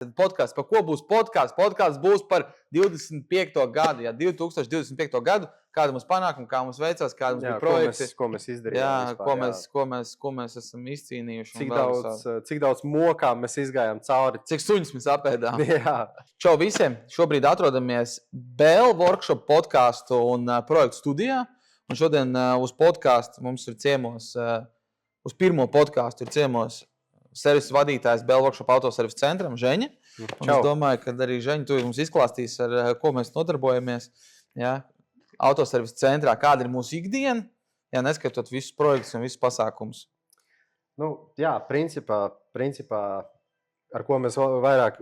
Podkāsts, par ko būs podkāsts? Podkāsts būs par 25. gadu, 2025. gadu, kāda mums panākuma, kā mums veicās, kāda mums bija projekti. Ko mēs izdarījām. Ko mēs esam izcīnījuši. Cik daudz mokām mēs izgājām cauri. Cik suņus mēs apēdām. Jā. Čau visiem! Šobrīd atrodamies BEL workshop podkāstu un projektu studijā. Un šodien uz podkāstu mums ir ciemos, uz pirmo podkāstu ir ciemos servisu vadītājs BEL workshop autoservis centram, Žeņa. Un es domāju, ka arī Žeņa tu mums izklāstīs, ar ko mēs nodarbojamies. Jā. Autoservis centrā, kāda ir mūsu ikdiena, neskatot visus projektus un visus pasākumus. Principā, ar ko mēs vairāk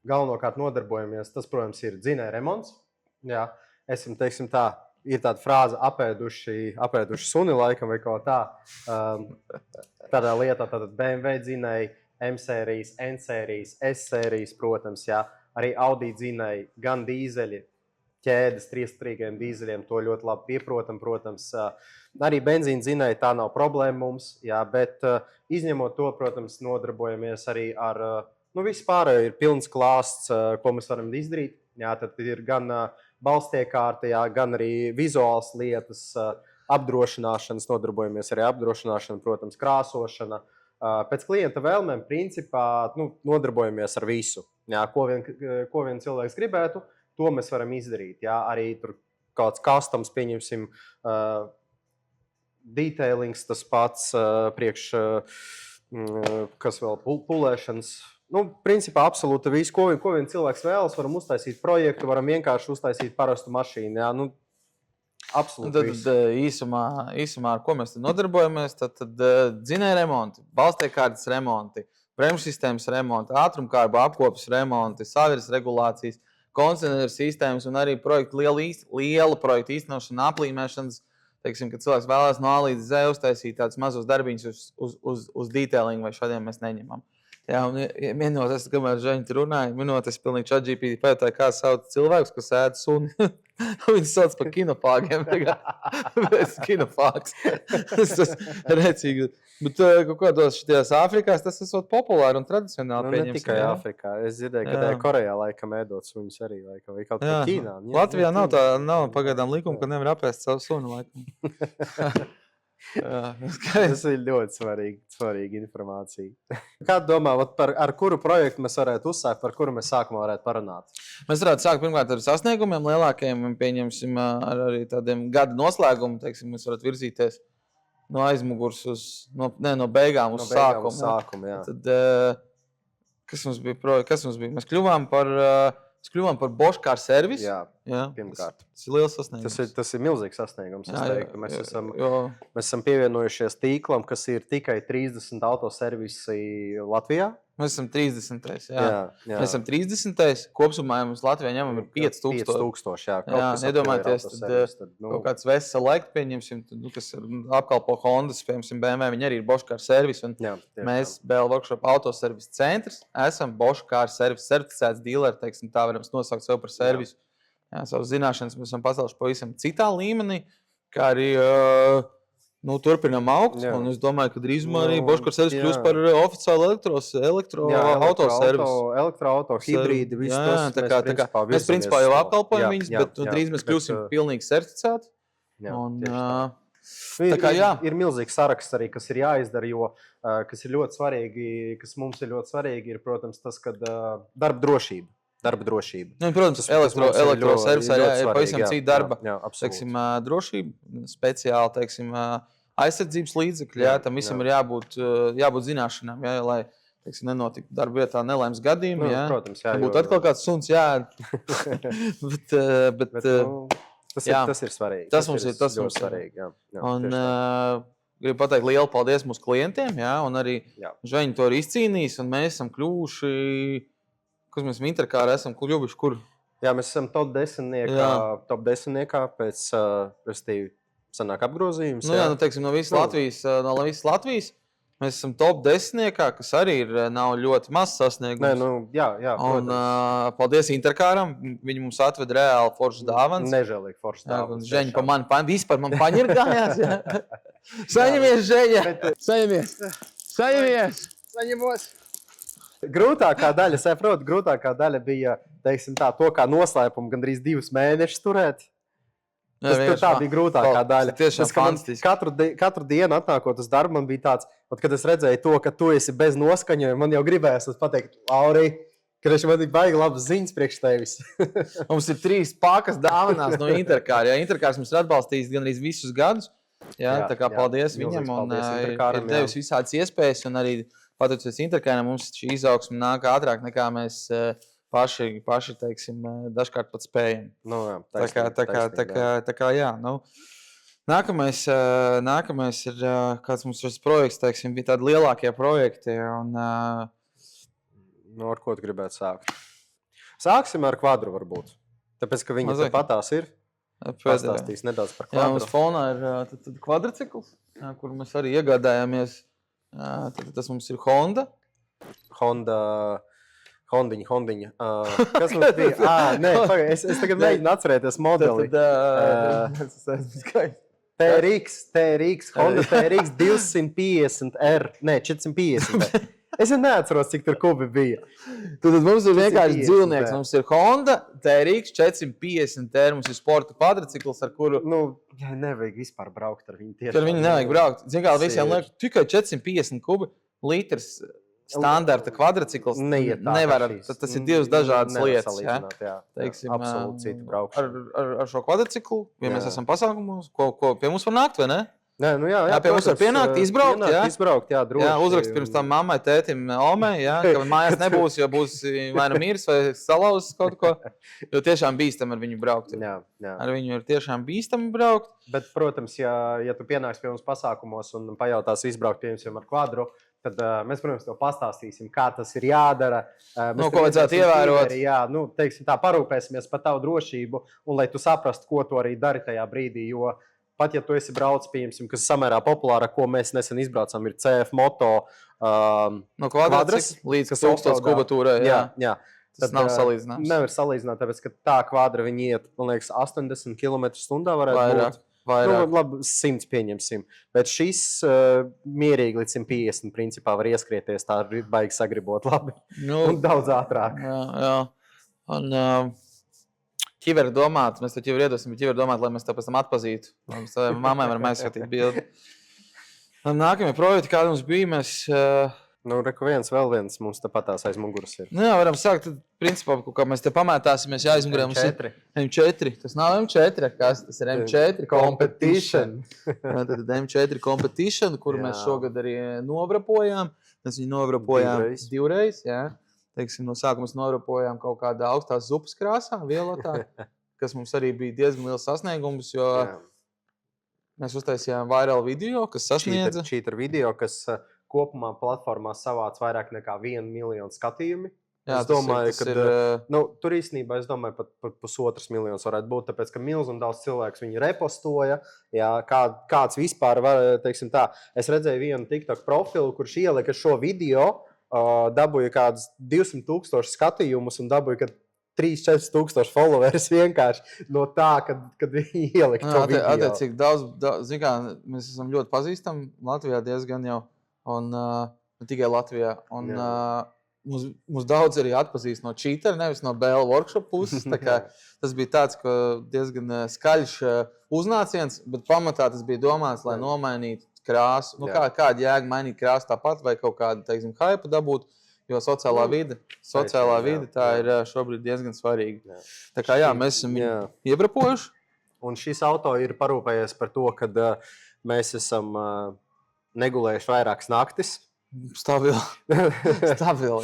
galvenokārt nodarbojamies, tas, protams, ir dzinēja remonts. Jā. Esam, teiksim tā, ir tāda frāze apēduši suni laikam vai kaut tā. Tādā lietā tātad BMW dzinēji, M-sērijas, N-sērijas, S-sērijas, protams, jā. Arī Audi dzinēji, gan dīzeļi, ķēdes, triestrīgiem dīzeļiem, to ļoti labi pieprotam, protams. Arī benzīna dzinēji, tā nav problēma mums, jā, bet izņemot to, protams, nodarbojamies arī ar, vispārējo ir pilns klāsts, ko mēs varam izdarīt. Jā, tad ir gan balstiekārta, jā, gan arī vizuāls lietas, apdrošināšanas, nodarbojamies arī apdrošināšana, protams, krāsošana. Pēc klienta vēlmēm, principā, nodarbojamies ar visu. Jā, ko vien cilvēks gribētu, to mēs varam izdarīt. Jā, arī tur kāds customs, pieņemsim, detailings, tas pats priekš, kas vēl pulēšanas. Principā absolūti visu, ko vien cilvēks vēlas, varam uztaisīt projektu, varam vienkārši uztaisīt parastu mašīnu. Jā, absolūti visu. Tad īsumā, ar ko mēs nodarbojamies, tad dzinēja remonti, balstiekārtas remonti, bremžu sistēmas remonti, ātrumkārbu apkopes remonti, saviras regulācijas, kondicionieru sistēmas un arī lielu projektu īstenošana, aplīmēšanas. Teiksim, kad cilvēks vēlās no A līdz Z uztaisīt tādus mazus darbiņus uz detailingu, vai šādiem mēs neņemam. Jā, un vienoties, kamēr Žeņa runāja, vienoties pilnīgi ChatGPT pētāja, kā sauc cilvēkus, kas ēd suni. Viņi sauc par kinofāgiem. Bez kinofāgs. Tas recīgi. Bet kaut kādos šitajās Āfrikās tas esot populāri un tradicionāli pieņems. Ne tikai Āfrikā. Es dzirdēju, ka Korejā laikam ēdot suņus arī. Laikam, vai kaut kā Ķīnā. Latvijā nav pagaidām likuma, ka nevar apēst savu suni laikam. Tas ir ļoti svarīga informācija. Kā domā, ar kuru projektu mēs varētu uzsākt, par kuru mēs sākumā varētu parunāt? Mēs varētu sākt pirmkārt ar sasniegumiem lielākajiem, pieņemsim ar arī tādiem gada noslēgumu, teiksim, mēs varētu virzīties no aizmugurs no beigām uz sākumu. Jā. Tad, kas mums bija? Mēs kļuvām par Bosch Car Service. Jā, pirmkārt. Tas ir liels sasniegums. Tas ir milzīgs sasniegums. Mēs esam pievienojušies tīklam, kas ir tikai 30 autoservisi Latvijā. Mēs esam 30. Mēs esam 30. Kopsumā mums Latvijā ņemam ir 5000. 5000, jā. Nedomājieties, tad kaut kāds Vesa Select, pieņemsim, kas apkalpo Hondas, piemēram, BMW, viņi arī ir Bosch Car Service. Mēs, BEL workshop autoservis centrs, esam Bosch Car Service certificēts dealeri, teiksim, tā varam nosaukt sev par servisu. Savas zināšanas mēs esam pasauši pavisam citā līmenī, kā arī turpinām augt. Un es domāju, ka drīzumā arī Bosch Car Service kļūs par oficiālu elektroautoservisu. Elektroauto, hibrīdi, viss tas. Mēs principā jau apkalpojam viņus, bet drīz mēs kļūsim pilnīgi certificēti. Ir milzīgs saraksts arī, kas ir jāizdara, jo kas mums ir ļoti svarīgi, ir, protams, tas, ka darba drošība. Protams, elektroservisā ir pavisam cita darba drošība, speciāli, teiksim, aizsardzības līdzekļi, tam visam ir jābūt zināšanām, lai, teiksim, nenotiktu darba vietā nelaimes gadījumi, protams, būtu atkal kāds suns jāēd. Tas ir svarīgi. Tas mums ir svarīgi, jā. Un gribu pateikt lielu paldies mūsu klientiem, un arī Žeņa to ir izcīnījis, un mēs esam kļuvuši. Kas mēs Interkārā esam kļuvuši kur? Jā, mēs esam top 10 pēc, restīvi, sanāk apgrozījums. Teiksim, no visas Latvijas mēs esam top 10, kas arī nav ļoti maz sasniegums. Jā, un paldies Interkāram, viņi mums atved reāli foršas dāvanas. Nežēlīgi foršas dāvanas. Žeņa vispār man paņirgājās, jā. Saņemies, Žeņa! Saņemies! Saņemos! Grūtākā daļa, saprotu, grūtākā daļa bija, teiksim tā, to kā noslēpumu gandrīz 2 mēnešus turēt. Tā bija grūtākā daļa. Tiešām Tas, ka man fantastiski. katru dienu atnākot uz darbu, man bija tāds, kad es redzēju to, ka tu esi bez noskaņojuma, man jau gribējās pateikt, Laurij, ka man ir baigi labas ziņas priekš tevis. Mums ir 3 pakas dāvanās no Interkāra. Interkārs mums ir atbalstījis gandrīz visus gadus. Tā kā paldies viņam un ir devis visādas iespējas. Un arī pateicoties Interkāram, mums šī izaugsme nāk ātrāk nekā mēs paši teiksim, dažkārt pat spējam. Tā kā jā. Nākamais ir kāds mums šis projekts, teiksim, bija tādi lielākie projekti. Ar ko tu gribētu sākt? Sāksim ar kvadru varbūt. Tāpēc, ka viņi patās ir. Pastāstīs nedaudz par kvadru. Jā, mums fonā ir kvadricikls, kur mēs arī iegādājāmies. Tas mums ir Honda. Hondiņa. Kas mums bija? Nē, es tagad mēģinu atcerēties modeli. TRX, Honda TRX 250R. Nē, 450R. Es neatceros, cik tur kubi bija. Tad mums ir vienkārši dzīvnieks. Mums ir Honda TRX 450R. Mums ir sporta kvadricikls, ar kuru... nevajag vispār braukt ar viņu. Ar viņu nevajag braukt. Zin kā, visiem liek, tikai 450 kubi litrs standarta kvadricikls. Nevar. Tas ir 2 dažādas lietas. Teiksim, absolūti cita braukšana. Ar šo kvadriciklu, ja mēs esam pasākumos, ko pie mums var nākt, vai ne? Jā, pie mums var pienākt, izbraukt. Droši. Jā, uzrakst pirms tam mammai, tētim, omei, ka mājās nebūs, jo būs vai nu miris vai salauzis kaut ko. Jo tiešām bīstam ar viņu braukt. Jā. Ar viņu ir tiešām bīstami braukt. Bet, protams, ja tu pienāks pie mums pasākumos un pajautās izbraukt pie jums ar kvadru, tad mēs, protams, tev pastāstīsim, kā tas ir jādara. Ko vajadzētu ievērot. Jā, teiksim tā, parūpēsimies par tavu drošību un lai tu saprastu, ko tu arī dari tajā brīdī, jo pat, ja tu esi braucis, pieņemsim, kas samērā populāra, ko mēs nesen izbraucām, ir CF Moto no kvadrs līdz 1000 kubatūrai. Jā. Tas nav salīdzināms. Nevar salīdzināt, tāpēc, ka tā kvadra viņi iet, man liekas, 80 km/h varētu būt. Vairāk. Labi, 100 pieņemsim. Bet šis mierīgi līdz 150 principā var ieskrieties, tā baigi sagribot labi. Un daudz ātrāk. Jā. Un... Ķiver domāt, mēs to ķiver iedosim, bet ķiver domāt, lai mēs to pēc tam atpazītu. Mammai varam aizskatīt bildi. Nākamie projekti, kādi mums bija, mēs... Reku vēl viens mums tāpatās aiz muguras ir. Jā, varam sākt, tad, principā, kā mēs te pamētāsimies, aizmugurē mums ir M4. Tas nav M4, kas tas ir M4 Competition. Tad M4 Competition, kuru mēs šogad arī novrapojām. Mēs viņu novrapojām divreiz, jā. Teiksim, no sākuma mēs novrapojām kaut kādā augstās zupas krāsā, vielotā, kas mums arī bija diezgan liels sasniegums, jo mēs uztaisījām viral video, kas sasniedza. Cheater video, kas kopumā platformā savāc vairāk nekā 1 miljonu skatījumu. Jā, es domāju, ka tur īstenībā pat 1,5 miljonus varētu būt, tāpēc, ka milzīgi daudz cilvēku viņu repostoja. Jā, kāds vispār var, teiksim tā, es redzēju vienu TikTok profilu, kurš ielika šo video, dabūja kādus 200,000 skatījumus un dabūja 3-4 tūkstoši followers vienkārši no tā, kad viņi ielika to video. Attiecīgi daudz, zin kā, mēs esam ļoti pazīstami Latvijā diezgan jau, un ne tikai Latvijā. Un mums daudz arī atpazīst no cheater, nevis no BL workshop puses. Tā kā tas bija tāds, ka diezgan skaļš uznāciens, bet pamatā tas bija domāts, lai nomainītu krāsu. Kāda jēga mainīt krāsu tāpat vai kaut kādu, teiksim, hype dabūt, jo sociālā vide tā ir šobrīd diezgan svarīga. Tā kā mēs esam iebrapojuši. Un šis auto ir parūpējies par to, kad mēs esam negulējuši vairākas naktis. Stabili,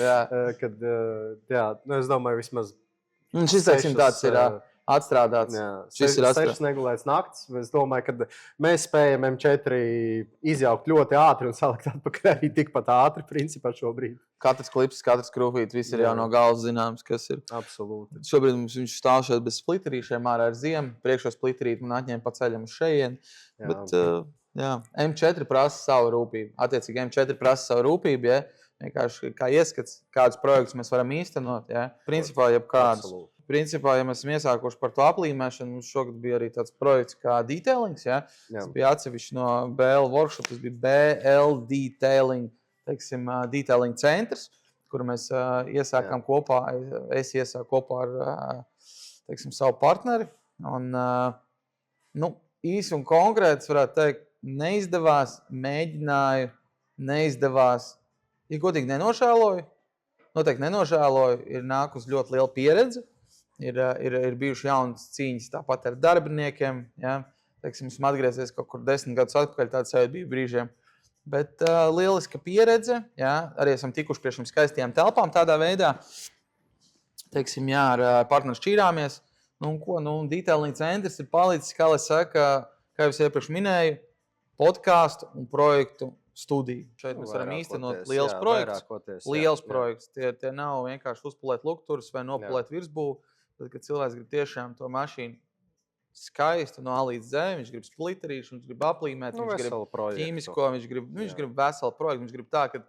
jā. Es domāju, vismaz šis, teiksim, tāds ir atstrādāts. Šis ir 6 negulēts nakts. Es domāju, ka mēs spējam M4 izjaukt ļoti ātri un salikt atpakaļ arī tikpat ātri, principā šobrīd. Katrs klips, katrs krūvīt, viss ir jau no galvas zināms, kas ir. Absolūti. Šobrīd mums viņš stāv šeit bez splitterīšiem, ārā ar ziemu. Priekšo splitterīt man atņēma pa ceļam uz šejien. Bet, M4 prasa savu rūpību. Attiecīgi M4 prasa savu rūpību, ja? Vienkārši kā ieskats, kādus projektus mēs varam īstenot. Ja? Principā, jebkādus. Principā, ja mēs esam iesākuši par to aplīmēšanu, mums šogad bija arī tāds projekts kā detailings. Ja? Tas bija atsevišķi no BL workshop, tas bija BL detailing, teiksim, detailing centrs, kuru mēs iesākām kopā. Es iesāku kopā ar teiksim, savu partneri. Un, nu, īsi un konkrēts varētu teikt, neizdevās, mēģināju, neizdevās. Ja godīgi nenožēloju, noteikti nenožēloju, ir nākus ļoti liela pieredze. Ir bijuši jaunas cīņas tāpat ar darbiniekiem. Ja? Teiksim, esmu atgriezies kaut kur 10 gadus atpakaļ, tāds sajūta bija brīžiem. Bet lieliska pieredze, ja? Arī esam tikuši pie šīm skaistajām telpām tādā veidā. Teiksim, jā, ar partneri šķīrāmies. Nu, Detailing centrs ir palicis, kā lai saka, kā jau es iepriekš minēju, podcastu un projektu studiju. Šeit mēs varam īstenot liels projekts. Liels projekts. Tie nav vienkārši uzpulēt lukturus vai nopulēt virsbūvu. Tad, kad cilvēks grib tiešām to mašīnu skaistu no A līdz Z, viņš grib splitterīšu, viņš grib aplīmēt, viņš grib ķīmisko, viņš grib veselu projektu, viņš grib tā, ka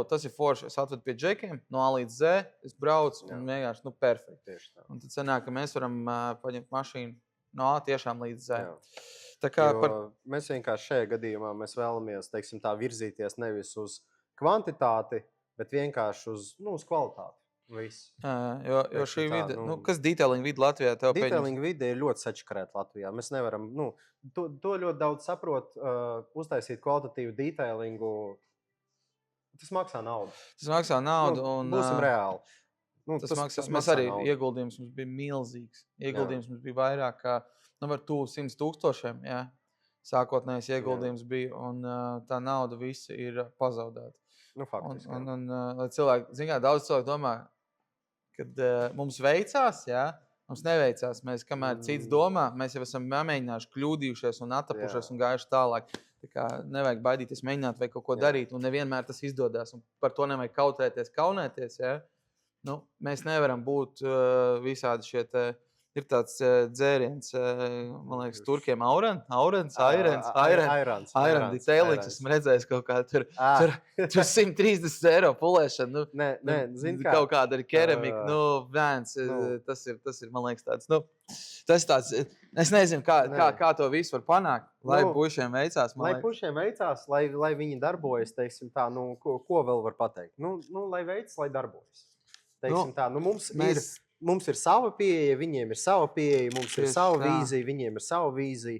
tas ir forši, es atvedu pie džekiem no A līdz Z, es braucu un vienkārši, perfekti. Un tad sanāk, ka mēs varam paņemt mašīnu no A tiešām līdz Z. Tā kā mēs vienkārši šajā gadījumā mēs vēlamies, teiksim tā, virzīties nevis uz kvantitāti, bet vienkārši uz kvalitāti. Viss. Jo šī vide, kas detailing vide Latvijā? Detailing vide ir ļoti sačakarēta Latvijā. Mēs nevaram, to ļoti daudz saprot, uztaisīt kvalitatīvu detailingu. Tas maksā naudu. Un būsim reāli. Tas maksā arī naudu. Ieguldījums mums bija milzīgs. Ieguldījums mums bija vairāk kā, var 100,000, jā. Sākotnējais ieguldījums bija, un tā nauda visa ir pazaudēta. Faktiski. Un cilvēki, daudz cilvēku domā, kad mums veicās, jā, mums neveicās. Mēs, kamēr cits domā, mēs jau esam mēģinājuši, kļūdījušies un attapušies un gājuši tālāk. Tā kā nevajag baidīties, mēģināt vai kaut ko darīt, un nevienmēr tas izdodas. Un par to nevajag kautrēties, kaunēties. Ja? Mēs nevaram būt visādi šie te. Ir tāds dzēriens, man liekas, turkiem Airons Detailing. Esmu redzējis kaut kā tur 130 eiro pulēšana. Zini kā. Kaut kāda ir keramika, tas ir, man liekas, tāds, tas tāds, es nezinu, kā to visu var panākt, lai puišiem veicās. Lai puišiem veicās, lai viņi darbojas, teiksim tā, ko vēl var pateikt? Lai veicas, lai darbojas. Teiksim tā, mums ir sava pieeja, viņiem ir sava pieeja, mums ir sava vīzija, viņiem ir sava vīzija.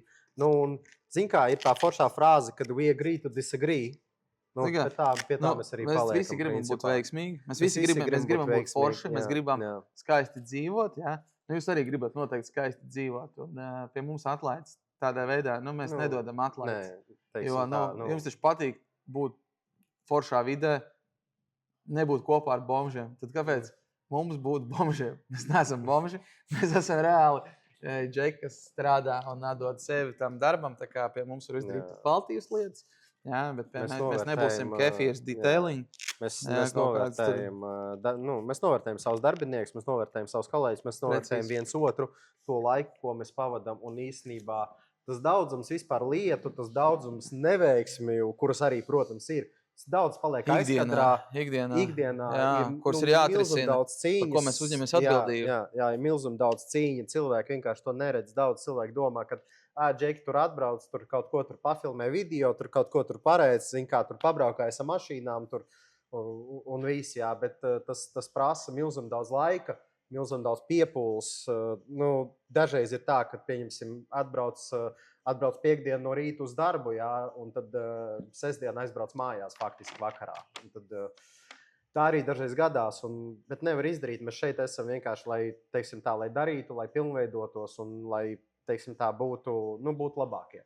Zin kā, ir tā foršā frāze, kad we agree to disagree. Pie tā mēs arī paliekam. Mēs visi gribam būt veiksmīgi, mēs gribam būt forši, mēs gribam skaisti dzīvot. Ja? Jūs arī gribat noteikti skaisti dzīvot. Un pie mums atlaides tādā veidā, mēs nedodam atlaides. Jums taču patīk būt foršā vidē, nebūt kopā ar bomžiem. Tad kāpēc? Mums būtu bomžiem. Mēs neesam bomži. Mēs esam reāli džeki, kas strādā un atdod sevi tam darbam. Tā kā pie mums var izdarīt kvalitīvas lietas. Jā, bet mēs nebūsim kefīrs detailing. Mēs novērtējam savus darbiniekus, mēs novērtējam savus kolēģus, mēs novērtējam viens otru to laiku, ko mēs pavadām. Un īstenībā tas daudzums vispār lietu, tas daudzums neveiksmju, kuras arī, protams, ir. Daudz paliek aizkadrā. Ikdienā kuras ir jāatrisina, daudz cīņas. Par ko mēs uzņemamies atbildību. Jā, ir milzum daudz cīņa. Cilvēki vienkārši to neredz. Daudz cilvēku domā, ka džeki tur atbrauc, tur kaut ko tur pafilmē video, tur kaut ko tur pareic, tur pabraukājas ar mašīnām tur, un viss, jā. Bet tas prasa milzum daudz laika, milzum daudz piepūles. Dažreiz ir tā, ka, pieņemsim, atbrauc piekdienu no rīta uz darbu, jā, un tad sestdienu aizbrauc mājās faktiski vakarā. Un tad, tā arī dažreiz gadās, bet nevar izdarīt. Mēs šeit esam vienkārši, lai, teiksim tā, lai darītu, lai pilnveidotos un lai, teiksim tā, būtu labākie.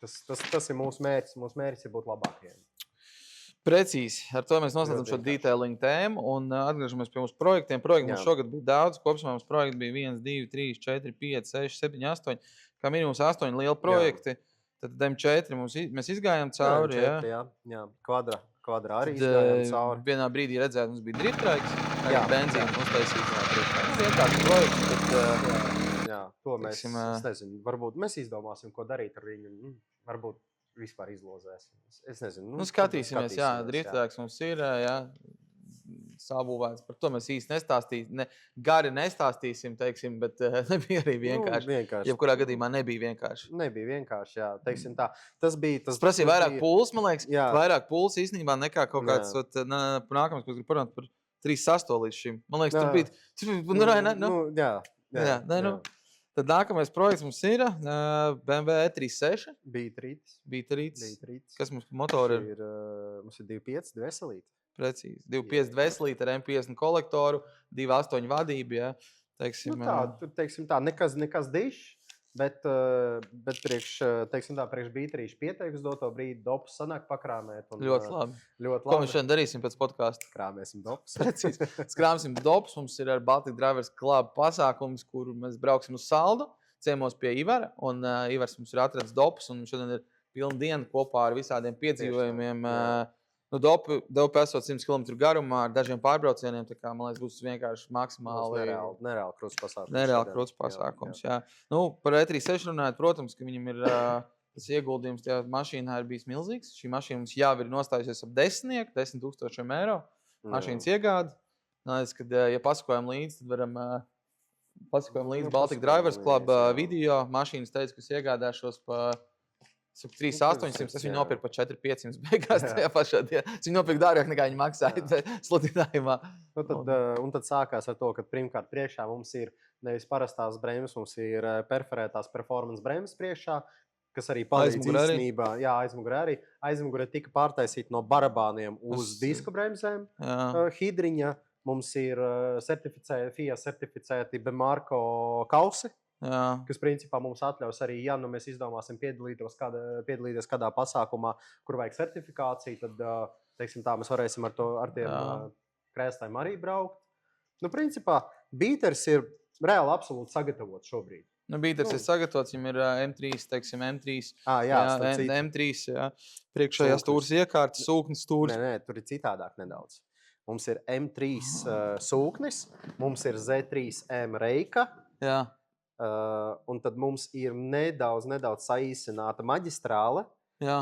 Tas ir mūsu mērķis. Mūsu mērķis ir būt labākiem. Precīzi. Ar to mēs noslēdzam šo detailing tēmu un atgriežamies pie mūsu projektiem. Projekti mums šogad bija daudz. Kopumā mums projekti bija 1, 2, 3, 4, 5, 6, 7, 8. Kā minimums 8 lieli projekti. Tad M4 mēs izgājām cauri. Jā. Kvadrā arī izgājām cauri. Vienā brīdī redzēt, mums bija driftraiks. Jā, benzīna uztaisīts. Vienkārši projekts, bet... Jā, to mēs, es nezinu, varbūt mēs izdomāsim, ko darīt ar viņu. Varbūt vispār izlozēsim. Es nezinu. Skatīsimies, jā, driftraiks mums ir, jā. sabūvēts. Par to mēs īsti gari nestāstīsim, teiksim, bet nebija arī vienkārši. Vienkārši. Jebkurā gadījumā nebija vienkārši. Nebija vienkārši, jā. Teiksim tā. Tas prasīja vairāk pūles, man liekas. Jā. Vairāk pūles īstenībā nekā kaut kāds nākamais, ko es gribu parunāt par 3.8 līdz šim. Man liekas, tur bija. Tad nākamais projekts mums ir BMW E36. B3. Kas mums motori ir? Mums ir 2.5 veselīti. Precīzi. 2.5 veselīti ar M50 kolektoru, 2.8 vadību. Ja. Teiksim, teiksim tā, nekas dišs, bet priekš B3 pieteiks doto brīdi, dopus sanāk pakrāmēt. Ļoti labi. Ko mēs šodien darīsim pēc podkāsta? Krāmēsim dopus. Precīzi. Skrāmsim dopus. Mums ir ar Baltic Drivers Club pasākums, kur mēs brauksim uz Saldu, ciemos pie Ivara. Un Ivars mums ir atradis dopus, un šodien ir pilna diena kopā ar visādiem piedzīvojumiem. Dopu esot 100 km garumā ar dažiem pārbraucieniem, tā kā, man liekas, būs vienkārši maksimāli nereāli krūts pasākums. Nereāli krūts pasākums, jā. Par E36 runājot, protams, ka viņam ir tas ieguldījums tajā mašīnā ir bijis milzīgs. Šī mašīna mums jau ir nostājusies ap 10,000 eiro. Mašīnas iegāda. Kad, ja pasakojam līdzi, tad varam pasakojam līdzi Baltic Drivers Club video. Mašīnas teica, ka es iegādāšos pa 3.800, es viņu nopirku par 4.500 beigās tajā pašā dienā. Es viņu nopirku dārgāk nekā viņi maksāja sludinājumā. Tad sākās ar to, ka pirmkārt priekšā mums ir nevis parastās bremzes, mums ir perforētās performance bremzes priekšā, kas arī palīdz īstenībā. Jā, aizmugurē arī. Aizmugurē tika pārtaisīta no barabāniem uz disku bremzēm. Hidriņa. Mums ir FIA certificēti Bemarco kausi. Jā. Kas principā mums atļaus arī, ja mēs izdomāsim piedalīties kādā pasākumā, kur vajag certifikāciju, tad, teiksim tā, mēs varēsim ar tiem krēsliem arī braukt. Principā, Beaters ir reāli absolūti sagatavots šobrīd. Beaters ir sagatavots, viņam ir M3, teiksim, M3. M3, jā. Priekšējās stūras iekārtas, sūknis stūris. Nē, tur ir citādāk nedaudz. Mums ir M3 sūknis, mums ir Z3M reika. Jā. Un tad mums ir nedaudz saīsināta maģistrāle. Jā.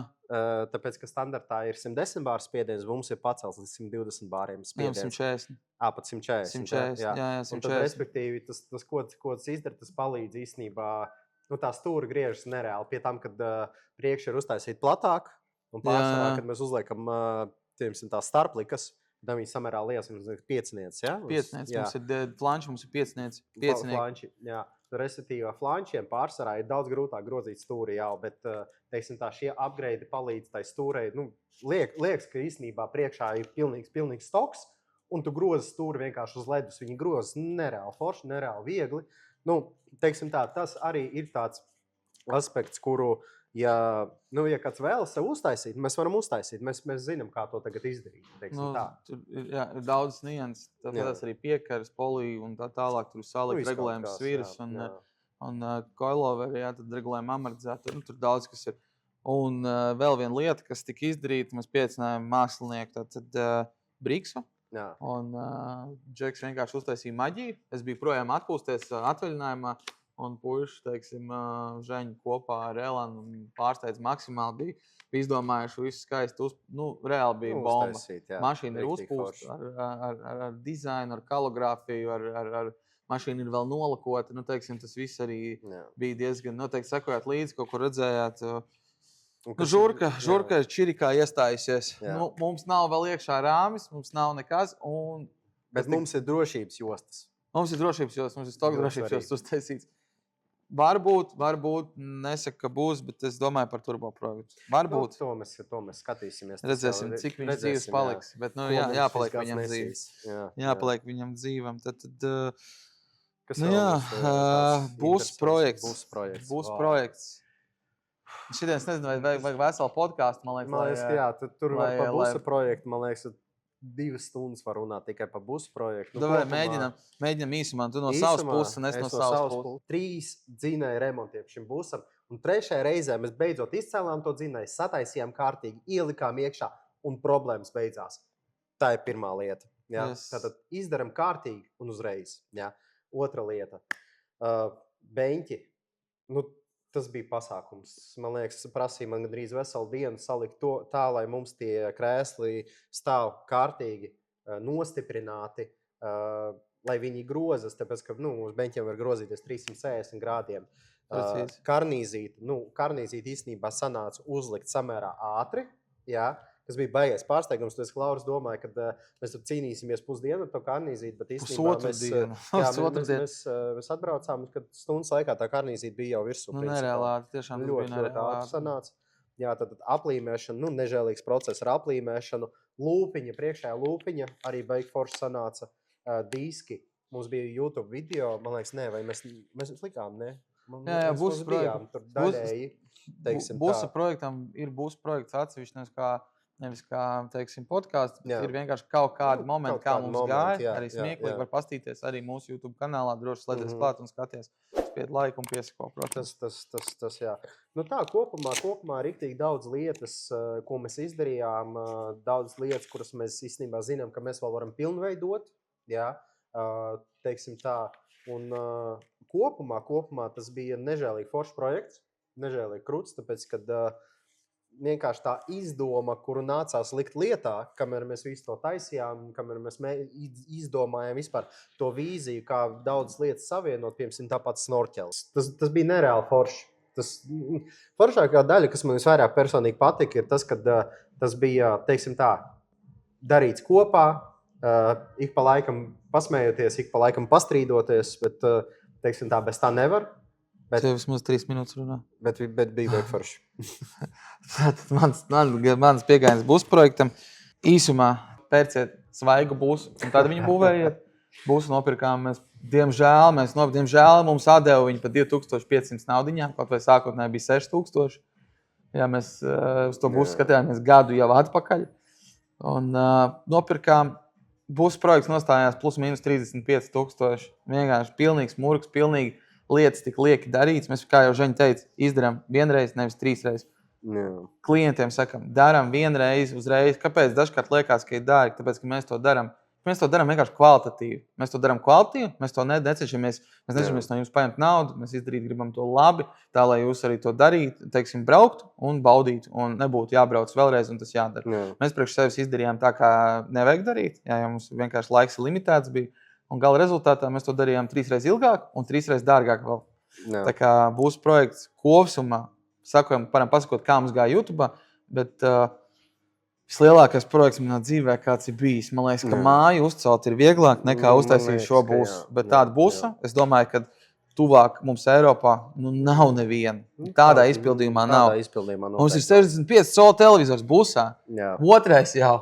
Tāpēc, ka standartā ir 110 bāru spiediens, mums ir pacelts līdz 120 bāriem spiediens. 140. Pat 140. Jā, 140. Un tad, respektīvi, tas ko tas izdara, tas palīdz īstenībā, tā stūra griežas nereāli. Pie tam, kad priekš ir uztaisīt platāk, un pārsvarā, kad mēs uzliekam tās starplikas, tad viņi samērā liels, mums ir piecinieci, jā? Piecinieci, mums ir flanči, mums ir piecinieci. Flanči, jā. Respektīvi, flančiem pārsvarā ir daudz grūtāk grozīt stūri jau, bet, teiksim tā, šie upgrade palīdz tai stūrei. Liekas, ka īstenībā priekšā ir pilnīgs stoks, un tu grozi stūri vienkārši uz ledus. Viņi grozi nereāli forši, nereāli viegli. Teiksim tā, tas arī ir tāds aspekts, kuru, ja kāds vēlas sev uztaisīt, mēs varam uztaisīt. Mēs zinām, kā to tagad izdarīt. Tur ir daudz nianses. Tas arī piekaras, polī un tā tālāk. Tur ir salikt regulējums sviras un coiloveri, tad regulējuma amortizātori. Tur daudz kas ir. Un vēl viena lieta, kas tika izdarīta, mēs piecinājām mākslinieku, tad Briksu. Un Džeks vienkārši uztaisīja maģiju. Es biju projām atpūsties atvaļinājumā. Un puiši, teiksim, Žeņi kopā ar Elanu pārsteidz maksimāli bija izdomājuši visu skaistu. Reāli bija bomba. Mašīna ir uzpūsta ar dizainu, ar kalogrāfiju, ar mašīnu ir vēl nolakota. Teiksim, tas viss arī bija diezgan, noteikti sekojāt līdzi, kaut ko redzējāt. Žurka ir čirikā iestājusies. Mums nav vēl iekšā rāmis, mums nav nekas. Bet mums ir drošības jostas. Mums ir drošības jostas, mums ir stoka drošības jostas uztaisīts. Varbūt, nesaka, ka būs, bet es domāju par turbo projektu. Varbūt. To mēs skatīsimies. Redzēsim, cik viņas dzīves paliks. Bet, jāpaliek viņam dzīves. Jāpaliek viņam dzīvam. Tad būs projekts. Būs projekts. Šodien es nezinu, vai vajag veselu podcastu, man liekas. Jā, tur var par busa projektu, man liekas, 2 stundas var runāt tikai par busu projektu. Mēģinam īsumā. Tu no savas puses un es no savas puses. 3 dzinēju remontiem šim busam. Un 3. reizē mēs beidzot izcēlām to dzinēju, sataisījām kārtīgi, ielikām iekšā un problēmas beidzās. Tā ir pirmā lieta. Jā? Yes. Tātad izdaram kārtīgi un uzreiz. Jā? Otra lieta. Beņķi. Tas bija pasākums. Man liekas, prasīja man gandrīz veselu dienu salikt to tā, lai mums tie krēsli stāv kārtīgi nostiprināti, lai viņi grozas, tāpēc, ka uz beņķiem var grozīties 360 grādiem. Karnīzīti īstenībā sanāca uzlikt samērā ātri, jā, kas bija baigies pārsteigums. Es, Lauris, domāju, ka mēs tur cīnīsimies pusdienu ar to karnīzīti, bet īstenībā mēs atbraucām, kad stundas laikā tā karnīzīte bija jau virsū. Nereālāti, tiešām ļoti ātri sanāca. Jā, tad aplīmēšana, nežēlīgs process ar aplīmēšanu, lūpiņa, priekšējā lūpiņa, arī baigi forši sanāca diski. Mums bija YouTube video, man liekas, vai mēs likām, ne? Jā, būs projektam. Būs projekts atsevišķi, nevis kā, teiksim, podkāsts, bet ir vienkārši kaut kādi momenti, kā mums gāja, arī smieklīgi var pastīties arī mūsu YouTube kanālā, droši slēdzies klāt un skaties, spied laiku un piesako, protams. Tas, jā. Tā, kopumā riktīgi daudz lietas, ko mēs izdarījām, daudz lietas, kuras mēs īstenībā zinām, ka mēs vēl varam pilnveidot, jā, teiksim tā, un kopumā tas bija nežēlīgi foršs projekts, nežēlīgi krūts, tāpēc, kad vienkārši tā izdoma, kuru nācās likt lietā, kamēr mēs visu to taisījām, kamēr mēs izdomājām vispār to vīziju, kā daudz lietas savienot, piemēram, tāpat snorķels. Tas bija nereāli forši. Foršākā daļa, kas man visvairāk personīgi patika, ir tas, ka tas bija, teiksim tā, darīts kopā, ik pa laikam pasmējoties, ik pa laikam pastrīdoties, bet, teiksim tā, bez tā nevar. Bet tev vismaz 3 minūtes runā. Bet bija baigi forši. Mans piegājiens būs projektam. Īsumā pērciet svaigu būs, un tad viņu būvējiet. Būs nopirkām mēs. Diemžēl mums atdeva viņu par 2500 naudiņām, kaut vai sākotnēji bija 6000. Jā, mēs uz to būs skatījāmies gadu jau atpakaļ. Un nopirkām. Būs projekts nostājās plus mīnus 35 000. Vienkārši pilnīgs murgs, pilnīgi lietas tik lieki darīts. Mēs, kā jau Žeņa teica, izdarām vienreiz, nevis 3 reizes. Klientiem sakam, darām vienreiz, uzreiz. Kāpēc dažkārt liekas, ka ir dārgi? Tāpēc, ka mēs to darām. Mēs to darām vienkārši kvalitatīvi. Mēs to darām kvalitatīvi, mēs to necenšamies. Mēs necenšamies no jums paņemt naudu, mēs izdarīt gribam to labi, tā lai jūs arī to darītu, teiksim, brauktu un baudītu, un nebūtu jābrauc vēlreiz, un tas jādara. Mēs priekš sevis izdarījām tā, kā nevajag darīt, jo mums vienkārši laiks ir limitēts bija, un gala rezultātā mēs to darījām 3 reizes ilgāk un 3 reizes dārgāk vēl. Tā kā būs projekts kopsumā, varam pasakot, kā mums gāja YouTube, bet vislielākais projekts manā dzīvē, kāds ir bijis. Man liekas, ka māju uzcelt ir vieglāk nekā uztaisīt šo būsu. Bet tāda būsa, es domāju, ka tuvāk mums Eiropā nav neviena. Tādā izpildījumā nav. Mums ir 65 colu televizors būsā. Otrais jau.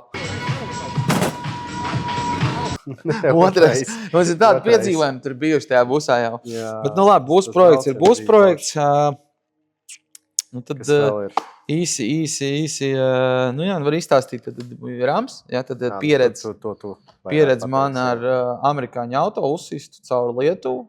Otrais. Mums ir tādi piedzīvojumi tur bijuši tajā būsā jau. Bet, labi, būs projekts ir būs projekts. Tad īsi, var izstāstīt, tad Rams, tad pieredze man ar amerikāņu auto uzsistu caur Lietuvu.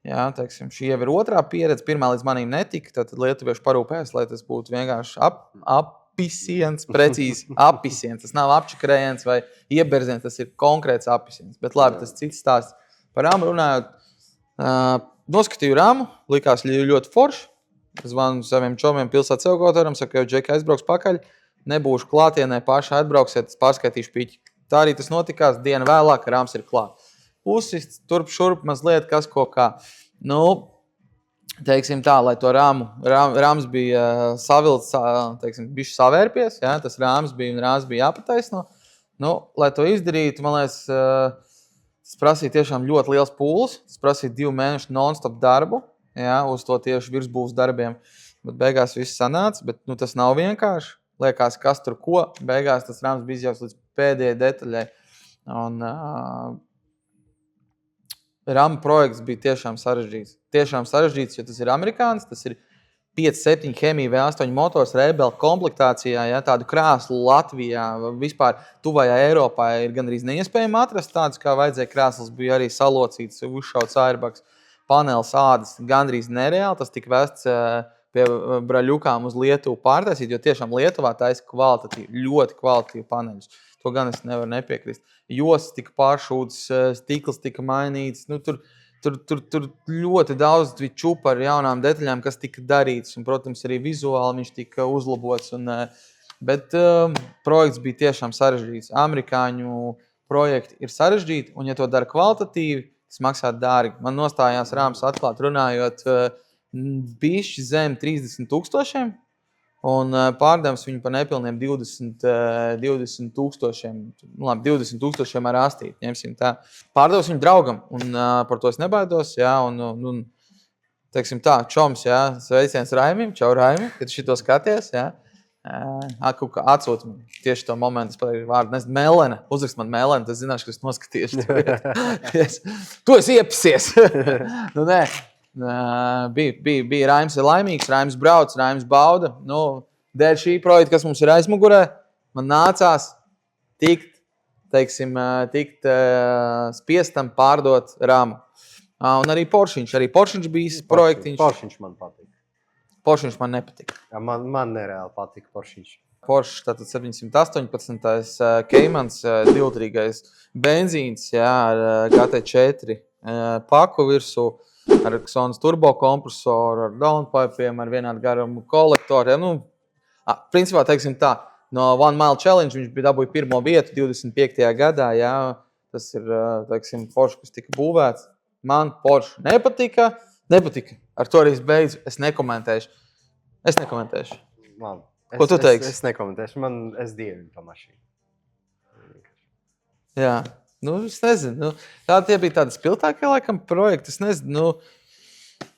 Jā, teiksim, šī jau ir otrā pieredze, pirmā līdz manīm netika, tad lietuvieši parūpēs, lai tas būtu vienkārši apisiens, precīzi apisiens. Tas nav apčakrējiens vai ieberziens, tas ir konkrēts apisiens. Bet labi, tas cits stāsts. Par Ramu runājot, noskatīju Ramu, likās ļoti forši. Zvanu saviem čomiem pilsētas evakuatoram, saku, jau Džeki aizbrauks pakaļ, nebūšu klātienē, paši atbrauksiet, pārskaitīšu piķi. Tā arī tas notikās, dienu vēlāk, Rams ir klāt. Pusists, turp šurp mazliet, kas ko kā. Teiksim tā, lai to Rams bija savilts, teiksim, bišķi savērpies, jā, tas Rams bija jāpataisno. Lai to izdarītu, man liekas, tas prasīja tiešām ļoti liels pūles, tas prasīja 2 mēnešu non-stop darbu. Jā, uz to tieši virsbūves darbiem. Bet beigās viss sanāca, bet tas nav vienkārši. Liekas, kas tur ko. Beigās tas Rams bija izjauts līdz pēdējai detaļai. Un Rama projekts bija tiešām sarežģīts. Tiešām sarežģīts, jo tas ir amerikānis, tas ir 5-7 Hemi V8 motors Rebel komplektācijā, ja, tādu krāslu Latvijā, vispār tuvajā Eiropā ir gan arī neiespējami atrast tādus, kā vajadzēja. Krāsls bija arī salocīts, uzšauts airbaks. Paneles ādas gandrīz nereāli, tas tika vests pie braļukām uz Lietuvu pārtaisīt, jo tiešām Lietuvā taisa kvalitatīvi, ļoti kvalitatīvi paneļus. To gan es nevaru nepiekrist. Josas tika pāršūtas, stikls tika mainīts, tur ļoti daudz čupa ar jaunām detaļām, kas tika darīts, un, protams, arī vizuāli viņš tika uzlabots. Bet projekts bija tiešām sarežģīts. Amerikāņu projekti ir sarežģīti, un ja to dara kvalitatīvi, tas maksā dārgi. Man nostājās rāms atklāt runājot bišķi zem 30,000 un pārdevums viņu par nepilniem 20,000. Labi, 20,000 ar astīti, ņemsim tā. Pārdevums viņu draugam, un par to es nebaidos, jā, un teiksim tā, čoms, jā, sveiciens Raimim, čau Raimim, kad šito skaties, jā. Atsūti man tieši to momentu, es pateikšu vārdu, nezinu, Melena, uzrakst man Melena, tas zināšu, ka es noskatīšu. Tu esi iepasies. Nu, nē. Bija Raims ir laimīgs, Raims brauc, Raims bauda. Nu, dēļ šī projekta, kas mums ir aizmugurē, man nācās tikt spiestam pārdot Ramu. Un arī Poršiņš bija projektiņš. Poršiņš man patīk. Poršiņš man nepatika. Jā, man nereāli patika Poršiņš. Porsche, tātad 718. Keimans, divlīgais benzīns, jā, ar GT4 paku virsū, ar Xonas turbo kompresoru, ar downpipiem, ar vienādu garumu kolektoru. Nu, principā, teiksim tā, no One Mile Challenge viņš bija dabūja pirmo vietu 25. gadā. Jā, tas ir, teiksim, Porsche, kas tika būvēts. Man Porsche nepatika. Ar to arī es beidzu. Es nekomentēšu. Labi. Ko tu teiksi? Es nekomentēšu. Es dievinu to mašīnu. Jā. Nu, es nezinu. Tie bija tādi spilgtākie, laikam, projekti. Es nezinu.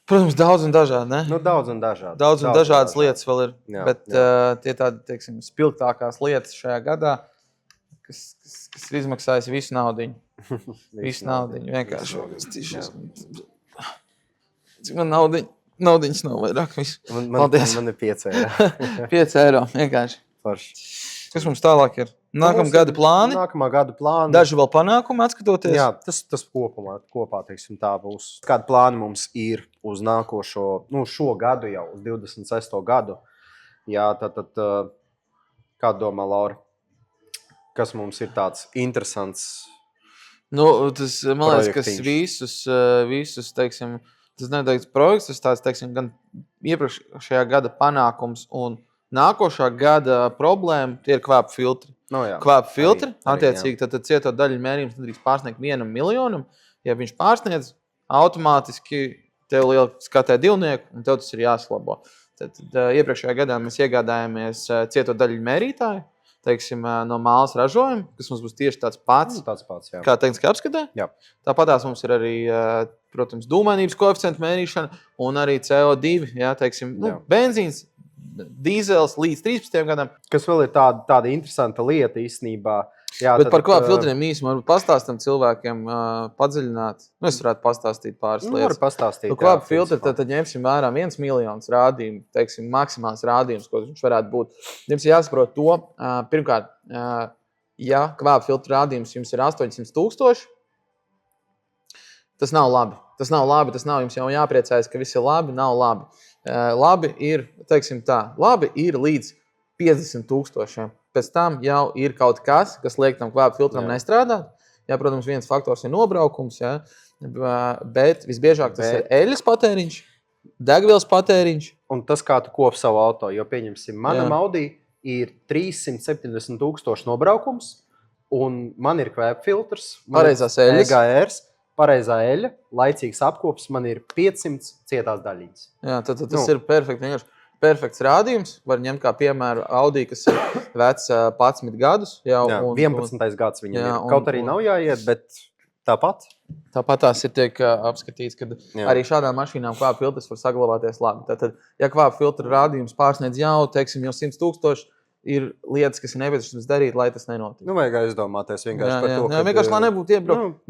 Protams, daudz un dažādi, ne? Nu, daudz un dažādi. Daudz un dažādas lietas vēl ir. Jā, bet tie tādi, teiksim, spilgtākās lietas šajā gadā, kas ir izmaksājis visu naudiņu. Visu naudiņu. Vienkārši. Cik man naudiņas nav vairāk visu. Man ir 5 eiro. 5 eiro, vienkārši. Forši. Kas mums tālāk ir? Nākamā gada plāni. Daži vēl panākumi atskatoties. Jā, tas kopā, teiksim, tā būs. Kādi plāni mums ir uz nākošo, šo gadu jau, uz 26. gadu. Jā, tad kā domā, Laura? Kas mums ir tāds interesants tas, man liekas, kas visus, teiksim, tas nedaudz projekts, tas tāds, teiksim, gan iepriekšējā gada panākums un nākošā gada problēma, tie ir kvāpu filtri. Kvāpu filtri, attiecīgi, tad cieto daļu mērījums nedrīkst pārsniegt 1 miljonam. Ja viņš pārsniedz, automātiski tev liela skatē divnieku, un tev tas ir jāslabo. Tad iepriekšējā gadā mēs iegādājāmies cieto daļu mērītāju, teiksim, no mālas ražojuma, kas mums būs tieši tāds pats, jā. Kā tehniskā apskatē. Jā. Tāpatās mums ir arī, protams, dūmainības koeficientu mērīšana un arī CO2, jā, teiksim, benzīns, dīzels līdz 13 gadam. Kas vēl ir tāda interesanta lieta īstenībā. Jā, bet par kvāpu filtriem īsumā varbūt pastāstam cilvēkiem padziļināt. Es varētu pastāstīt pāris lietas. Pastāstīt. Kvāpu filtri, tad ņemsim vērā 1 miljons rādījumu, teiksim, maksimāls rādījums, ko viņš varētu būt. Jums jāsaprot to, pirmkārt, ja kvāpu filtru rādījums jums ir 800,000, tas nav labi. Tas nav jums jau jāpriecājas, ka viss ir labi, nav labi. Labi ir, teiksim tā, labi ir līdz 50,000. Pēc tam jau ir kaut kas liek tam kvāpu filtram nestrādāt. Jā, protams, viens faktors ir nobraukums, jā, bet visbiežāk tas ir eļļas patēriņš, degvielas patēriņš. Un tas, kā tu kopi savu auto, jo pieņemsim, manam Audi ir 370,000 nobraukums, un man ir kvāpu filtrs, pareizās eļļas. EGRs, pareizā eļļa, laicīgs apkops, man ir 500 cietās daļiņas. Jā, tad tas ir perfekts rādījums. Var ņemt kā piemēru Audi, kas ir vecs 11 gadus. Jau, 11. gads viņam ir. Kaut arī nav jāiet, bet tāpat. Tāpat tās ir tiek apskatīts, ka arī šādām mašīnām kvāpu filtrs var saglabāties labi. Tātad, ja kvāpu filtra rādījums pārsniedz jau 100,000, ir lietas, kas ir nepieciešams darīt, lai tas nenotiktu. Vajag aizdomāties vienkārši par to. Jā, vienkārši, lai nebūtu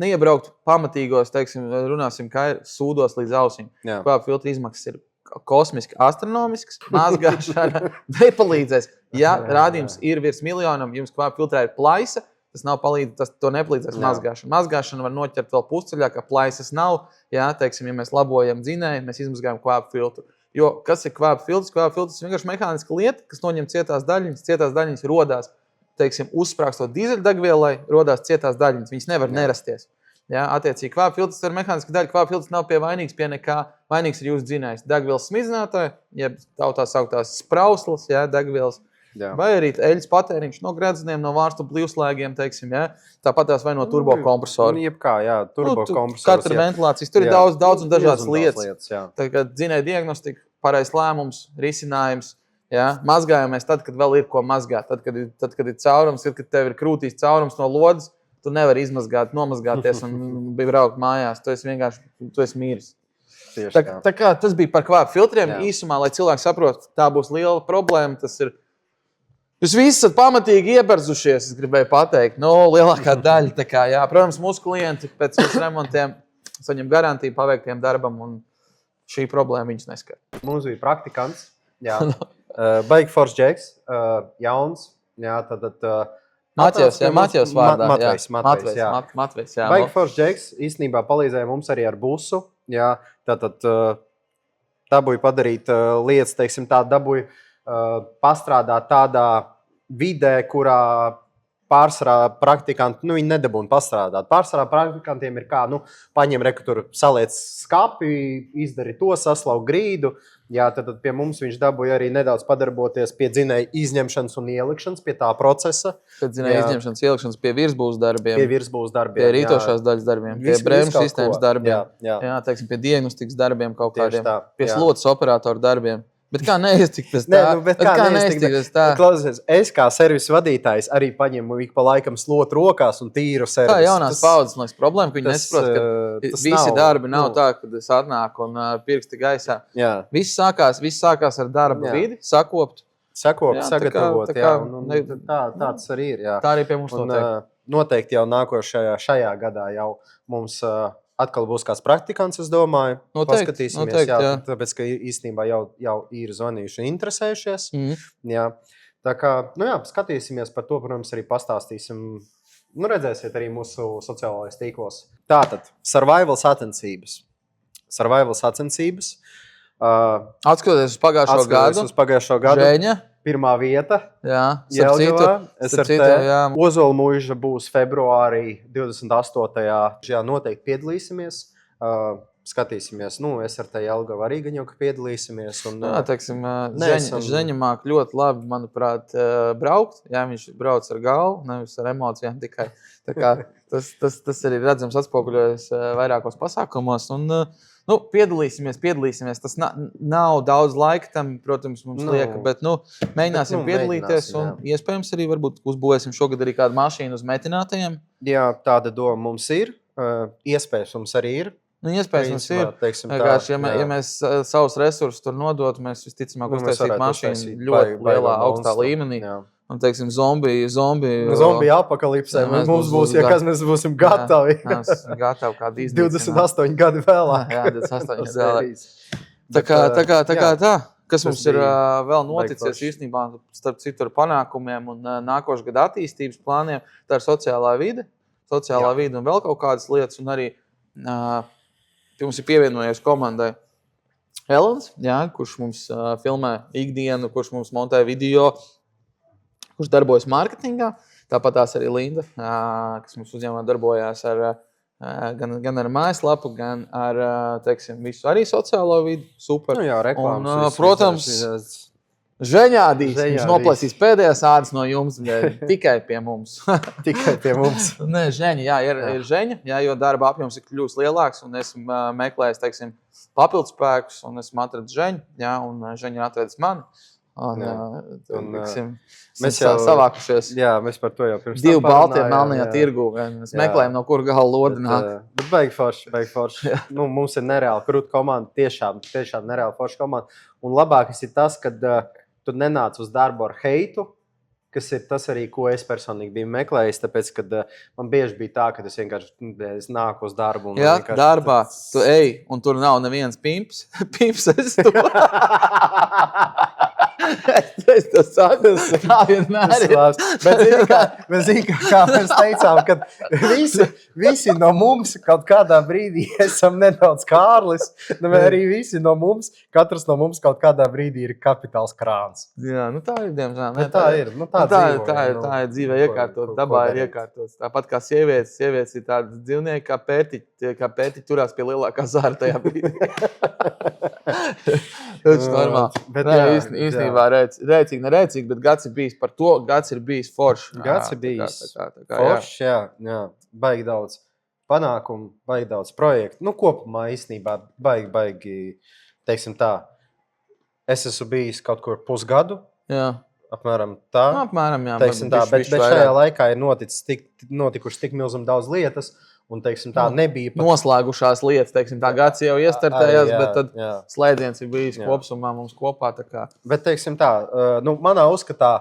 neiebraukt pamatīgos, teiksim, runāsim, kā ir sūdos līdz ausīm. Kvāpu filtra izmaksas ir kosmiski, astronomisks, mazgāšana nepalīdzēs. Ja rādījums ir virs miljonam, jums kvāpu filtrā ir plaisa, to nepalīdzēs mazgāšana. Mazgāšana var noķert vēl pusceļā, ka plaisas nav. Jā, teiksim, ja mēs labojam dzinēju, mēs izmazgājam kvāpu filtru. Jo kas ir kvāpu filtrs? Kvāpu filtrs ir vienkārši mehāniska lieta, kas noņem cietās daļiņas. Cietās daļiņas rodās, teiksim, uzsprākstot dīzeļdegvielai, rodās cietās daļiņas. Viņas nevar nerasties. Jā, attiecīgi, kvāpu filtrs ir mehāniska daļa. Kvāpu filtrs nav vainīgs pie nekā. Vainīgs ir jūsu dzinējs. Degvielas smidzinātāji, jeb tā sauktās sprauslas, jā, degvielas. Jā. Vai arī eļļas patēriņš no gredzeniem, no vārstu blīvslēgiem, teiksim, ja? Tāpat tās vai no turbokompresoru. Jebkā, jā, turbokompresors. Katra ventilācijas, tur ir daudz un dažādas lietas. Tagad dzinēja diagnostika, pareizs lēmums, risinājums. Ja? Mazgājamies tad, kad vēl ir ko mazgāt. Tad, kad ir caurums, kad tev ir krūtīs caurums no lodes, tu nevari nomazgāties un braukt mājās. Tu esi vienkārši mīris. Tā kā tas bija par kvāpu filtriem. Jā. Īsumā, lai cilvēki saprotu, tā būs liela problēma. Jūs visi esat pamatīgi ieberzušies, es gribēju pateikt. Lielākā daļa. Tā kā, jā. Protams, mūsu klienti pēc mūsu remontiem saņem garantiju paveiktiem darbam, un šī problēma viņus neskar. Mums bija praktikants. Baigi foršs džeks, jauns. Jā, Matjevs vārdā. Matvejs, jā. Baigi foršs džeks īstenībā palīdzēja mums arī ar busu. Jā, tātad dabūja padarīt lietas, teiksim tā, dabūja pastrādāt tādā vidē, kurā pārsvarā praktikanti, viņi nedabūna pastrādāt. Pārsvarā praktikantiem ir kā, paņem tur saliec skapi, izdari to, saslaug grīdu. Jā, tad pie mums viņš dabūja arī nedaudz padarboties pie dzinēja izņemšanas un ielikšanas, pie tā procesa. Pie dzinēja izņemšanas, ielikšanas, pie virsbūves darbiem. Pie rītošās daļas darbiem, pie bremžu sistēmas darbiem. Jā, teiksim, pie diagnostikas darbiem kaut kādiem. Pie slotas operatoru darbiem. Bet kā neiztikt bez tā? Kā neiztikt bez tā? Klausies, es kā servisu vadītājs arī paņemu ik pa laikam slotu rokās un tīru servisu. Tā jaunās paudzes, man liekas, problēma, ka viņi nesaprot, ka visi darbi nav tā, kad es atnāku un pirksti gaisā. Jā. Viss sākās ar darba vidi, sakopt, sagatavot. Tāds arī ir. Jā. Tā arī pie mums notiek. Noteikti jau šajā gadā jau mums atkal būs kāds praktikants, es domāju. Paskatīsimies, tāpēc, ka īstenībā jau ir zvanījuši un interesējušies. Jā. Tā kā, skatīsimies par to, protams, arī pastāstīsim. Redzēsiet arī mūsu sociālajos tīklos. Tātad, survival sacensības. Atskatoties uz pagājušo gadu. Žēņa. Pirmā vieta. Jā, SRT. Ozola mūža būs februārī 28. Jā, noteikti piedalīsimies. Skatīsimies, SRT Jelgava arī gan jau, ka piedalīsimies. Teiksim, Žeņa māk ļoti labi, manuprāt, braukt. Jā, viņš brauc ar galvu, nevis ar emocijām tikai. Tā kā tas arī redzams atspoguļojas vairākos pasākumos. Piedalīsimies. Tas nav daudz laika tam, protams, mums lieka, bet mēģināsim piedalīties un iespējams arī varbūt uzbūvēsim šogad arī kādu mašīnu uz metinātajiem. Jā, tāda doma mums ir. Iespējas mums arī ir. Iespējams mums ir. Vienkārši, ja mēs savus resursus tur nodotu, mēs visticamāk uztaisītu mašīnu ļoti lielā, augstā līmenī. Un, teiksim, zombiju apakalipsē. Mums būs, mēs būsim gatavi. Gatavi kādu 28 gadi vēlāk. Jā, 28 vēlāk. Tā. Kas mums ir vēl noticies īstenībā, starp citu ar panākumiem un nākošu gadu attīstības plāniem, tā ir sociālā vide un vēl kaut kādas lietas. Un arī pie mums ir pievienojies komandai Elans, kurš mums filmē ikdienu, kurš mums montē video, kurš darbojas mārketingā. Tāpat tās arī Linda, kas mums uzņēmumā darbojās gan ar mājaslapu, gan ar, teiksim, visu arī sociālo vidi. Super. Reklāmas. Un, protams, Žeņādīs. Viņš noplēsīs pēdējās ādas no jums, tikai pie mums. Tikai pie mums. Nē, Žeņa, ir Žeņa, jo darba apjoms ir kļūst lielāks, un esmu meklējis, teiksim, papildspēkus, un esmu atradis Žeņu, un Žeņa ir atvedis mani. Mēs jau savākušies. Jā, mēs par to jau pirms divu baltie melnajā tirgu. Mēs meklējam, no kur gala lodi nāk. Bet baigi forši. Mums ir nereāli krūta komanda, tiešām nereāli forša komanda. Un labākais ir tas, kad tu nenāc uz darbu ar heitu, kas ir tas arī, ko es personīgi biju meklējis, tāpēc, kad man bieži bija tā, ka es vienkārši nāku uz darbu. Jā, darbā tu ej, un tur nav neviens pimps. Pimps es tu. Es to saku, tā vienmēr ir. Bet zini, kā mēs teicām, kad visi no mums kaut kādā brīdī esam nedaudz Kārlis, arī visi no mums, katrs no mums kaut kādā brīdī ir kapitāls krāns. Jā, tā ir, diemžēl. Tā ir. Tā ir dzīvē iekārtot, dabā ir iekārtot. Tāpat kā sievietes ir tādas dzīvnieki, kā pētiķi turās pie lielākā zāra tajā brīdī. Tas ir normāli. Bet Nē, jā, īstenībā rēcīgi, nerēcīgi, bet gads ir bijis par to, gads ir bijis foršs. Gads ir bijis Tā foršs, jā. Baigi daudz panākumu, baigi daudz projektu. Nu, kopumā īstenībā baigi, teiksim tā, es esmu bijis kaut kur pusgadu, Jā. apmēram tā. Nu, apmēram, jā. Teiksim tā, bet šajā laikā ir notikuši tik milzīgi daudz lietas, un teiksim tā nebija pat... Noslēgušās lietas, teiksim tā, gads jau iestartējās, bet tad jā. slēdziens ir bijis kopsumā mums kopā. Tā kā. Bet, teiksim tā, manā uzskatā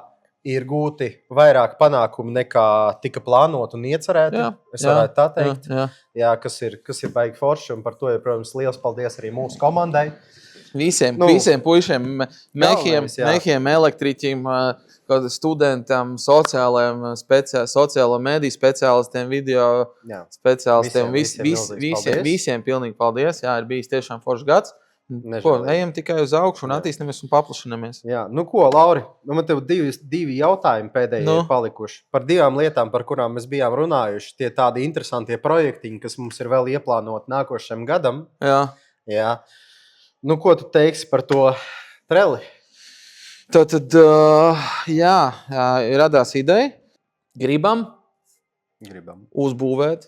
ir gūti vairāk panākumu nekā tika plānot un iecerēti. Es varētu tā teikt. Jā, kas ir baigi forši, un par to ir, protams, liels paldies arī mūsu komandai. Visiem puišiem, mehiem, elektriķiem, studentam, sociālo mediju speciālistiem, video speciālistiem. Visiem pilnīgi paldies. Jā, ir bijis tiešām foršs gads. Ejam tikai uz augšu un attīstamies un paplašinamies. Jā, nu ko, Lauri, man tev divi jautājumi pēdējie ir palikuši. Par divām lietām, par kurām mēs bijām runājuši. Tie tādi interesantie projektiņi, kas mums ir vēl ieplānoti nākošajam gadam. Jā. Nu, ko tu teiksi par to treli? Tad radās ideja. Gribam uzbūvēt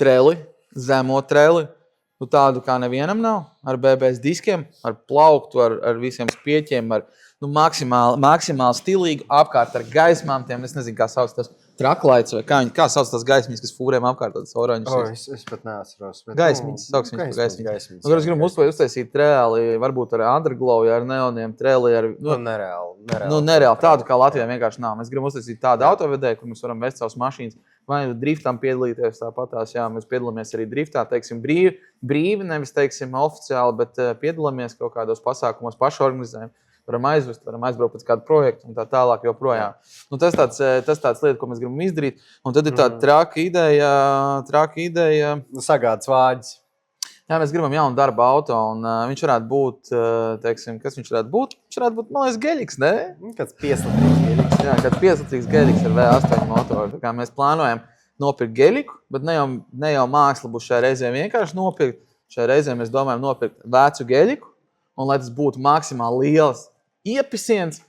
treli, zemo treli. Nu, tādu kā nevienam nav, ar BBS diskiem, ar plauktu, ar visiem spieķiem, ar maksimāli stilīgu apkārt ar gaismām. Es nezinu, kā sauc tas traklaits vai kā sauc tas gaismiņas, kas fūrēm apkārt tādas oranžas. Es pat neatceros. Gaismiņas, sauksim par gaismiņas. Es gribu uztaisīt reāli, varbūt ar underglow, ar neoniem treli. Nereāli. Tādu kā Latvijā vienkārši nav. Mēs gribam uztaisīt tādu autovedēju, kur mēs varam vest savus mašīnas. Vai driftam piedalīties tāpatās, mēs piedalāmies arī driftā, teiksim, brīvi, nevis, teiksim, oficiāli, bet piedalāmies kaut kādos pasākumos, pašorganizējam, varam aizvest, varam aizbraukt pēc kādu projektu un tā tālāk joprojām. Nu, tas tāds lieta, ko mēs gribam izdarīt, un tad ir tāda traka ideja. Sagādas vāģis. Jā, mēs gribam jaunu darba auto, un viņš varētu būt, teiksim, kas viņš varētu būt? Viņš varētu būt, man liekas, geļiks, ne? Kāds 5-litrīgs geļiks. Jā, kāds 5-litrīgs geļiks ar V8 motoru. Tā kā mēs plānojam nopirkt geļiku, bet ne jau māksla būs šajā reizē vienkārši nopirkt. Šajā reizē mēs domājam nopirkt vecu geļiku, un lai tas būtu maksimāli liels iepisiens,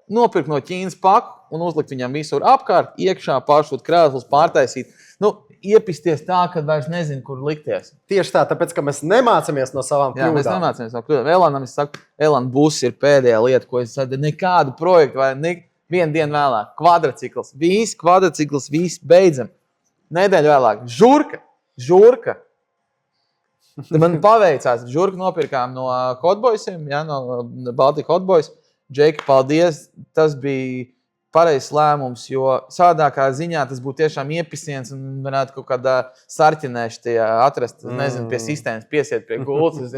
nopirkt no Ķīnas paku un uzlikt viņam visur apkārt, iekšā pāršūt krēslus, pārtaisīt. Nu, iepisties tā, ka vairs nezinu, kur likties. Tieši tā, tāpēc, ka mēs nemācamies no savām kļūdām. Jā, mēs nemācamies no kļūdām. Elanam es saku, Elan bus ir pēdējā lieta, ko es saku, nekādu projektu vai vienu dienu vēlāk. Kvadricikls, viss, beidzam. Nedēļu vēlāk. Žurka. Man paveicās. Žurku nopirkām no Hotboysiem, no Baltika Hotboys. Džeki, paldies. Tas bija pareizs lēmums, jo sādākā ziņā tas būtu tiešām iepisiens un varētu kaut kādā sarķinēšķi atrast, nezinu, pie sistēmas, piesiet pie gultas.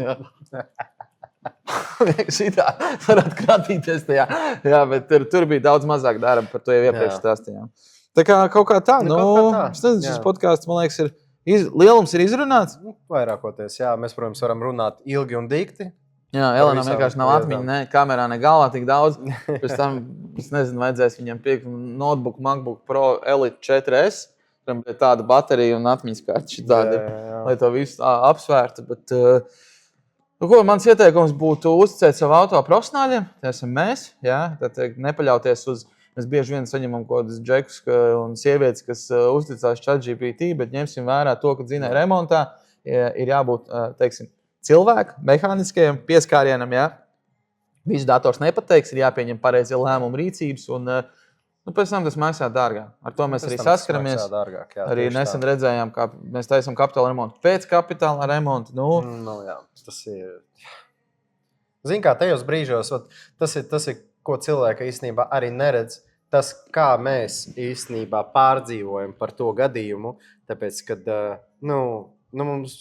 Šitā varētu kratīties tajā. Jā, bet tur bija daudz mazāk darba, par to jau iepriekš stāstījām. Tā kā kaut kā tā, es nezinu, šis podcasts, man liekas, lielums ir izrunāts. Vairākoties, jā, mēs, protams, varam runāt ilgi un dikti. Jā, Elanam vienkārši nav atmiņa, ne kamerā, ne galvā tik daudz. Pēc tam, es nezinu, vajadzēs viņam piekt notebook MacBook Pro Elite 4S, kuram bija tāda baterija un atmiņas kārta šitādi, lai to visu apsvērtu. Bet, mans ieteikums būtu uzticēt savu auto profesionāļiem, tie esam mēs, tad nepaļauties uz, mēs bieži vien saņemam kaut kādus džekus un sievietes, kas uzticās ChatGPT, bet ņemsim vērā to, ka dzinēja remontā ir jābūt, teiksim, cilvēku, mehāniskajam pieskārienam, Visu dators nepateiks, ir jāpieņem pareizie lēmumu rīcības, un pēc tam tas maksā dārgāk. Ar to mēs arī saskaramies. Arī nesen redzējām, kā mēs taisam kapitāla remontu pēc kapitāla remonta. Tas ir. Zini, kā tajos brīžos, tas ir, ko cilvēki īstenībā arī neredz. Tas, kā mēs īstenībā pārdzīvojam par to gadījumu, tāpēc, kad mums.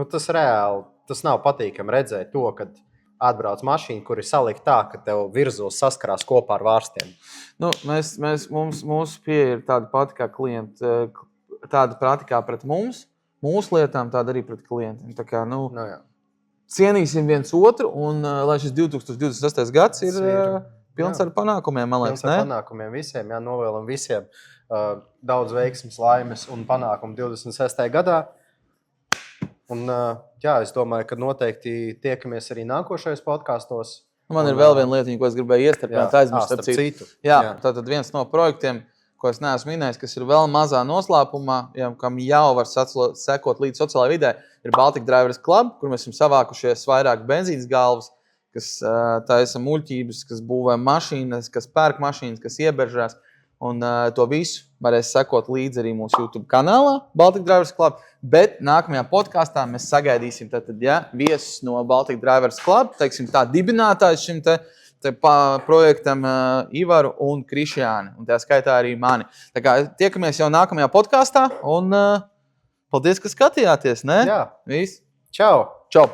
Tas reāli, tas nav patīkami redzēt to, kad atbrauc mašīna, kur ir salikta tā, ka tev virzos saskarās kopā ar vārstiem. Mūsu pieeja ir tāda pati kā klienta, tāda prāti kā pret mums, mūsu lietām, tāda arī pret klientiem. Tā kā, cienīsim viens otru, un lai šis 2028. gads ir pilns ar panākumiem, man liekas, ne? Pilns ar panākumiem visiem, novēlam visiem daudz veiksmes, laimes un panākumu 26. gadā. Un, jā, es domāju, ka noteikti tiekamies arī nākošajos podkastos. Man ir vēl viena lieta, ko es gribēju iestarpēt, aizmirst starp citu. Jā, tātad viens no projektiem, ko es neesmu minējis, kas ir vēl mazā noslēpumā, kam jau var sekot līdz sociālajai vidē, ir Baltic Drivers Club, kur mēs esam savākušies vairāk benzīnas galvas, kas taisa muļķības, kas būvē mašīnas, kas pērk mašīnas, kas ieberžās. Un to visu varēs sekot līdzi arī mūsu YouTube kanālā Baltic Drivers Club. Bet nākamajā podkāstā mēs sagaidīsim viesus no Baltic Drivers Club, teiksim tā, dibinātājs šim te projektam Ivaru un Krišjāni. Un tā skaitā arī mani. Tā kā tiekamies jau nākamajā podkāstā un paldies, ka skatījāties, ne? Jā. Viss. Čau! Čau!